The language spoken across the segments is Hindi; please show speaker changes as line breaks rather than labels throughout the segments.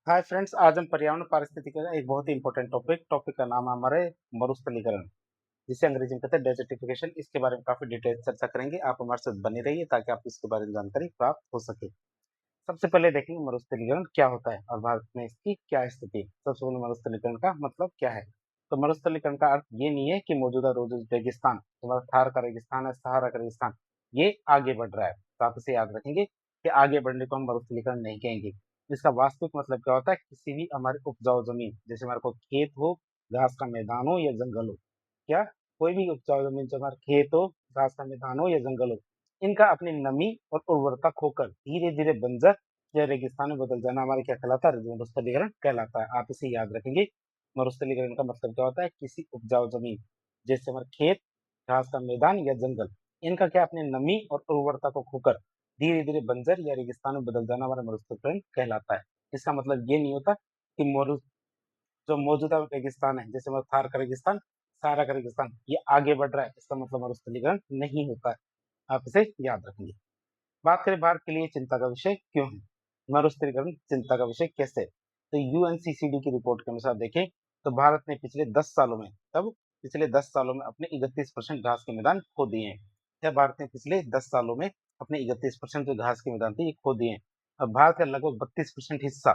हाय फ्रेंड्स, आज हम पर्यावरण पारिस्थितिकी का एक बहुत ही इंपॉर्टेंट टॉपिक का नाम है हमारे मरुस्थलीकरण, जिसे अंग्रेजी में कहते हैं डेजर्टिफिकेशन। इसके बारे में काफी डिटेल चर्चा करेंगे। आप हमारे साथ बने रहिए ताकि आपको इसके बारे में जानकारी प्राप्त हो सके। सबसे पहले देखेंगे मरुस्थलीकरण क्या होता है और भारत में इसकी क्या स्थिति है। सबसे पहले मरुस्थलीकरण का मतलब क्या है। तो मरुस्थलीकरण का अर्थ ये नहीं है कि मौजूदा रेगिस्तान, हमारा थार का रेगिस्तान है, सहारा का रेगिस्तान, ये आगे बढ़ रहा है। तो आप इसे याद रखेंगे कि आगे बढ़ने को हम मरुस्थलीकरण नहीं कहेंगे। इसका वास्तविक मतलब क्या होता है, किसी भी हमारे उपजाऊ जमीन, जैसे हमारे को खेत हो, घास का मैदान हो या जंगल हो, क्या कोई भी उपजाऊ जमीन, जो हमारे खेत हो, घास का मैदान हो या जंगल हो, इनका अपनी नमी और उर्वरता खोकर धीरे धीरे बंजर या रेगिस्तान में बदल जाना हमारे क्या कहलाता है, मरुस्थलीकरण कहलाता है। आप इसे याद रखेंगे। मरुस्थलीकरण का मतलब क्या होता है, किसी उपजाऊ जमीन, जैसे हमारे खेत, घास का मैदान या जंगल, इनका क्या अपनी नमी और उर्वरता को खोकर धीरे धीरे बंजर या रेगिस्तान में बदल जाना हमारा मरुस्थलीकरण कहलाता है। इसका मतलब ये नहीं होता कि जो मौजूदा रेगिस्तान है, जैसे हमारा थार का रेगिस्तान, सहारा का रेगिस्तान, ये आगे बढ़ रहा है, इसका मतलब मरुस्थलीकरण नहीं होता है। आप इसे याद रखेंगे। बात करें भारत के लिए चिंता का विषय क्यों है, मरुस्थलीकरण चिंता का विषय कैसे है? तो यूएनसीसीडी की रिपोर्ट के अनुसार देखें तो भारत ने पिछले 10 सालों में, तब पिछले 10 सालों में अपने 31% घास के मैदान खो दिए हैं। क्या भारत ने पिछले 10 सालों में अपने 31% जो घास के मैदान थे ये खो दिए हैं। अब भारत का लगभग 32% हिस्सा,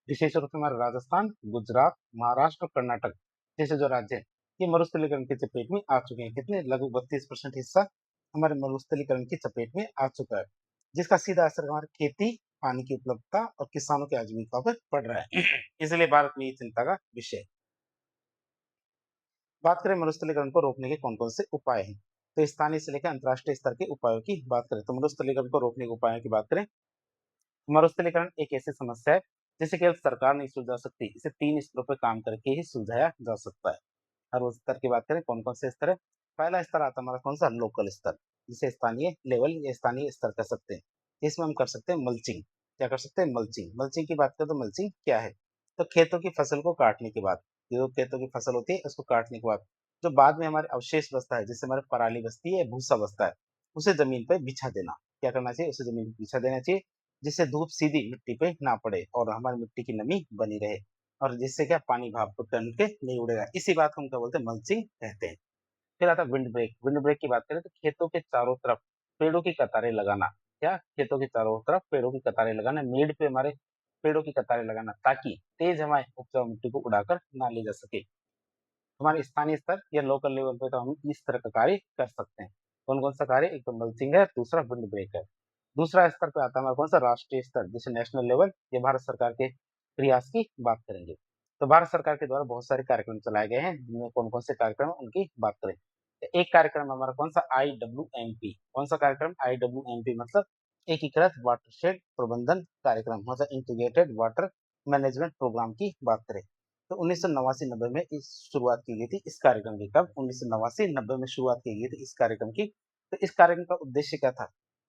विशेष रूप से हमारा राजस्थान, गुजरात, महाराष्ट्र और कर्नाटक जैसे जो राज्य हैं, ये मरुस्थलीकरण की चपेट में आ चुके हैं। कितने, लगभग 32% हिस्सा हमारे मरुस्थलीकरण की चपेट में आ चुका है, जिसका सीधा असर हमारी खेती, पानी की उपलब्धता और किसानों की आजीविका पर पड़ रहा है। इसलिए भारत में ये चिंता का विषय है। बात करें मरुस्थलीकरण को रोकने के कौन कौन से उपाय हैं, तो स्थानीय से लेकर अंतर्राष्ट्रीय स्तर के उपायों की बात करें, तो मरुस्थलीकरण को रोकने के उपायों की बात करें। मरुस्थलीकरण एक ऐसी समस्या है जिसे केवल सरकार नहीं सुलझा सकती, इसे 3 स्तरों पर काम करके ही सुलझाया जा सकता है। हर उस स्तर की बात करें, कौन कौन से स्तर है। पहला स्तर आता है हमारा कौन सा, लोकल स्तर, जिसे स्थानीय लेवल या स्थानीय स्तर कह सकते हैं। इसमें हम कर सकते हैं मल्चिंग। क्या कर सकते हैं, मल्चिंग। मल्चिंग की बात करें तो मल्चिंग क्या है, तो खेतों की फसल को काटने के बाद, जो खेतों की फसल होती है उसको काटने के बाद जो बाद में हमारे अवशेष बचता है, जिससे हमारे पराली बचती है, भूसा बचता है, उसे जमीन पर बिछा देना। क्या करना चाहिए, उसे जमीन पर बिछा देना चाहिए, जिससे धूप सीधी मिट्टी पे ना पड़े और हमारी मिट्टी की नमी बनी रहे, और जिससे क्या पानी भाप को तन के नहीं उड़ेगा। इसी बात को हम क्या बोलते हैं, मल्चिंग कहते हैं। फिर आता है विंड ब्रेक। विंड ब्रेक की बात करें तो खेतों के चारों तरफ पेड़ों की कतारें लगाना। क्या, खेतों के चारों तरफ पेड़ों की कतारें लगाना, मेड़ पे हमारे पेड़ों की कतारें लगाना, ताकि तेज हवाएं उपजाऊ मिट्टी को उड़ाकर ना ले जा सके। हमारे स्थानीय स्तर या लोकल लेवल पे तो हम इस तरह का कार्य कर सकते हैं। कौन कौन सा कार्य, एक तो मल्चिंग है, दूसरा विंड ब्रेक है। दूसरा स्तर पे आता है हमारा कौन सा, राष्ट्रीय स्तर, जैसे नेशनल लेवल, ये भारत सरकार के प्रयास की बात करेंगे। तो भारत सरकार के द्वारा बहुत सारे कार्यक्रम चलाए गए हैं, जिनमें कौन कौन से कार्यक्रम है उनकी बात करें। तो एक कार्यक्रम हमारा कौन सा, IWMP। कौन सा कार्यक्रम, IWMP मतलब एकीकृत वाटरशेड प्रबंधन कार्यक्रम, मतलब इंटीग्रेटेड वाटर मैनेजमेंट प्रोग्राम की बात करें। तो 1989-90 में इस शुरुआत की गई थी इस कार्यक्रम की। कब, 1989-90 में शुरुआत की गई थी इस कार्यक्रम की। तो इस कार्यक्रम का उद्देश्य क्या था,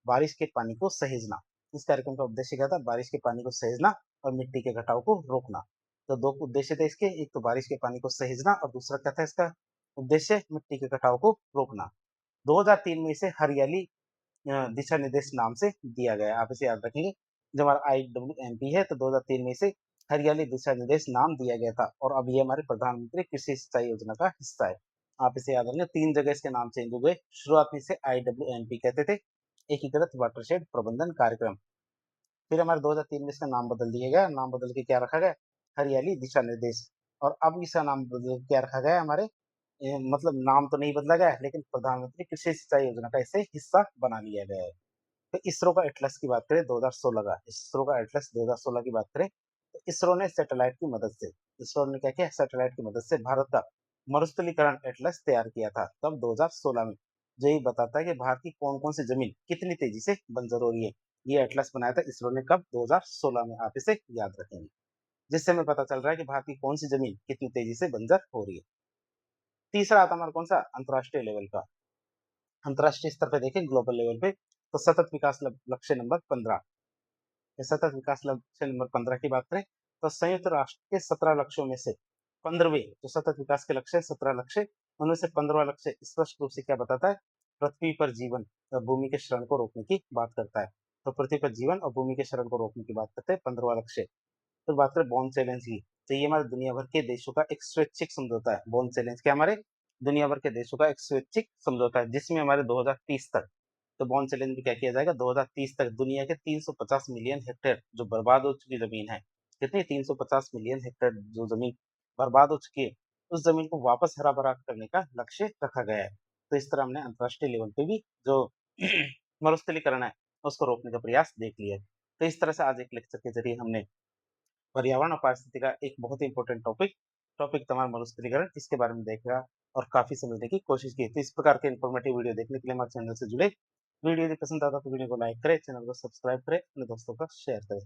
बारिश के पानी को सहेजना। इस कार्यक्रम का उद्देश्य क्या था, बारिश के पानी को सहेजना और मिट्टी के घटाव को रोकना। तो दो उद्देश्य थे इसके, एक तो बारिश के पानी को सहेजना और दूसरा क्या था इसका उद्देश्य, मिट्टी के घटाव को रोकना। 2003 में इसे हरियाली दिशा निर्देश नाम से दिया गया। आप इसे याद रखेंगे। जो हमारा IWMP है, तो 2003 में इसे हरियाली दिशा निर्देश नाम दिया गया था, और अब ये हमारे प्रधानमंत्री कृषि सिंचाई योजना का हिस्सा है। आप इसे याद रखेंगे। 3 जगह इसके नाम चेंज हो गए। शुरुआत में इसे IWMP कहते थे, एकीकृत वाटरशेड प्रबंधन कार्यक्रम। फिर हमारे 2003 में इसका नाम बदल दिया गया। नाम बदल के क्या रखा गया, हरियाली दिशा निर्देश। और अब इसका नाम बदल के क्या रखा गया हमारे, मतलब नाम तो नहीं बदला गया है, लेकिन प्रधानमंत्री कृषि सिंचाई योजना का इसे हिस्सा बना लिया गया है। तो इसरो का एटलस की बात करें 2016 का, इसरो का एटलस 2016 की बात करें, तो इसरो ने सैटेलाइट की मदद से, इसरो ने क्या किया, सैटेलाइट की मदद से भारत का मरुस्थलीकरण एटलस तैयार किया था, तब 2016 में, जो ये बताता है कि भारत की कौन कौन सी जमीन कितनी तेजी से बंजर हो रही है। ये एटलस बनाया था इसरो ने, कब, 2016 में। आप इसे याद रखेंगे, जिससे हमें पता चल रहा है कि भारत की कौन सी जमीन कितनी तेजी से बंजर हो रही है। तीसरा आता हमारा कौन सा, अंतर्राष्ट्रीय लेवल का। अंतर्राष्ट्रीय स्तर पे देखें, ग्लोबल लेवल पे, तो सतत विकास लक्ष्य नंबर 15, सतत विकास लक्ष्य नंबर 15 की बात करें, तो संयुक्त राष्ट्र के 17 लक्ष्यों में से 15वें जो सतत विकास के लक्ष्य, 17 लक्ष्य, उनमें से 15वां लक्ष्य स्पष्ट रूप से क्या बताता है, पृथ्वी पर जीवन और भूमि के क्षरण को रोकने की बात करता है। तो पृथ्वी पर जीवन और भूमि के क्षरण को रोकने की बात करते हैं 15वां लक्ष्य। फिर बात करें बॉन्ड चैलेंज की, तो ये हमारे दुनिया भर के देशों का एक स्वैच्छिक समझौता है। बॉन्ड चैलेंज क्या हमारे दुनिया भर के देशों का एक स्वैच्छिक समझौता है, जिसमें हमारे 2030 तक, तो बॉन्ड चैलेंज में क्या किया जाएगा, 2030 तक दुनिया के 350 मिलियन हेक्टेयर जो बर्बाद हो चुकी जमीन है, कितनी 350 मिलियन हेक्टेयर जो जमीन बर्बाद हो चुकी है, उस जमीन को वापस हरा भरा करने का लक्ष्य रखा गया है। तो इस तरह हमने अंतर्राष्ट्रीय लेवल पे भी जो मरुस्थलीकरण है उसको रोकने का प्रयास देख लिया है। तो इस तरह से आज एक लेक्चर के जरिए हमने पर्यावरण और पारिस्थितिकी का एक बहुत ही इंपॉर्टेंट टॉपिक तमाम मरुस्थलीकरण इसके बारे में देखा और काफी समझने की कोशिश की। तो इस प्रकार के इन्फॉर्मेटिव वीडियो देखने के लिए हमारे चैनल से जुड़े। वीडियो यदि पसंद आता तो वीडियो को लाइक करें, चैनल को सब्सक्राइब करें, अपने दोस्तों का शेयर करें।